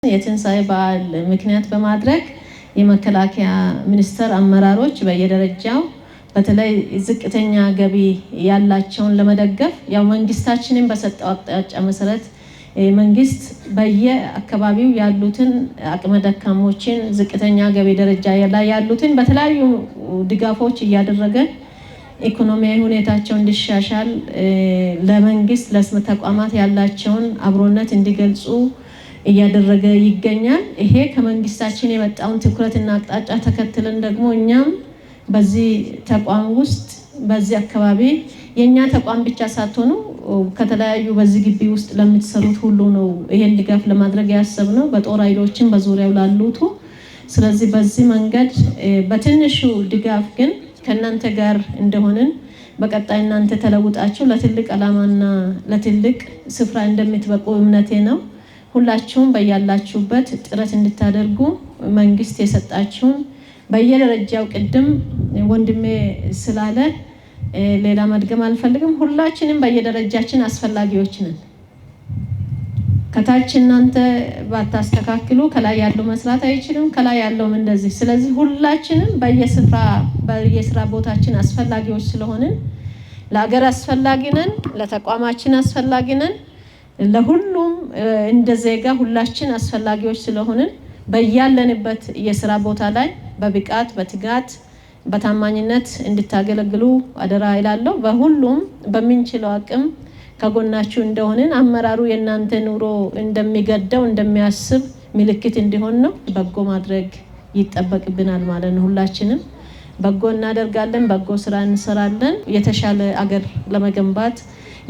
የትንሳኤ በዓል ምክንያት በማድረግ የመከላከያ ሚኒስቴር አመራሮች በየደረጃው በተለይ ዝቅተኛ ገቢ ያላቸውን ለመደገፍ ያው መንግስታችንን በሰጠው አቅጣጫ መሰረት መንግስት በየአካባቢው ያሉትን አቅመ ደካሞችን ዝቅተኛ ገቢ ደረጃ ያሉትን በተለያዩ ድጋፎች እያደረገ ኢኮኖሚያዊ ሁኔታቸው እንዲሻሻል ለመንግስት ለስም ተቋማት ያላቸውን አብሮነት እንዲገልጹ እያደረገ ይገኛል። ይሄ ከመንግስታችን የመጣውን ትኩረትና አቅጣጫ ተከትለን ደግሞ እኛም በዚህ ተቋም ውስጥ በዚህ አካባቢ የኛ ተቋም ብቻ ሳትሆኑ ከተለያዩ በዚህ ግቢ ውስጥ ለምትሰሩት ሁሉ ነው ይሄን ድጋፍ ለማድረግ ያሰብነው በጦር ኃይሎችን በዙሪያው ላሉት። ስለዚህ በዚህ መንገድ በትንሹ ድጋፍ ግን ከናንተ ጋር እንደሆነን በቀጣይ እናንተ ተለውጣችሁ ለትልቅ ዓላማና ለትልቅ ስፍራ እንደምትበቁ እምነቴ ነው። ሁላችሁም በያላችሁበት ጥረት እንድታደርጉ መንግስት የሰጣችሁን በየደረጃው ቅድም ወንድሜ ስላለ ሌላ መድገም አልፈልግም። ሁላችንም በየደረጃችን አስፈላጊዎች ነን። ከታች እናንተ ባታስተካክሉ ከላይ ያለው መስራት አይችልም፣ ከላይ ያለውም እንደዚህ። ስለዚህ ሁላችንም በየስራ ቦታችን አስፈላጊዎች ስለሆንን ለሀገር አስፈላጊ ነን፣ ለተቋማችን አስፈላጊ ነን። ለሁሉም እንደ ዜጋ ሁላችን አስፈላጊዎች ስለሆንን በያለንበት የሥራ ቦታ ላይ በብቃት በትጋት በታማኝነት እንድታገለግሉ አደራ ይላለሁ። በሁሉም በሚንችለው አቅም ከጎናችሁ እንደሆንን አመራሩ የናንተ ኑሮ እንደሚገደው እንደሚያስብ ምልክት እንዲሆን ነው። በጎ ማድረግ ይጠበቅብናል ማለት ነው። ሁላችንም በጎ እናደርጋለን፣ በጎ ስራ እንሰራለን። የተሻለ አገር ለመገንባት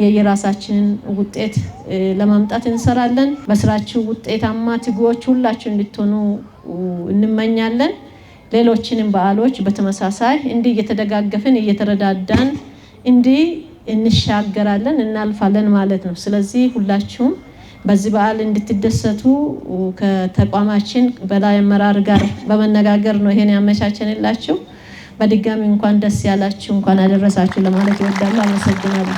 የራሳችንን ውጤት ለማምጣት እንሰራለን። በስራችሁ ውጤታማ ትጉዎች ሁላችሁ እንድትሆኑ እንመኛለን። ሌሎችንም በዓሎች በተመሳሳይ እንዲህ እየተደጋገፍን እየተረዳዳን እንዲህ እንሻገራለን እናልፋለን ማለት ነው። ስለዚህ ሁላችሁም በዚህ በዓል እንድትደሰቱ ከተቋማችን በላይ አመራር ጋር በመነጋገር ነው ይሄን ያመቻቸንላችሁ። በድጋሚ እንኳን ደስ ያላችሁ እንኳን አደረሳችሁ ለማለት እወዳለሁ። አመሰግናለሁ።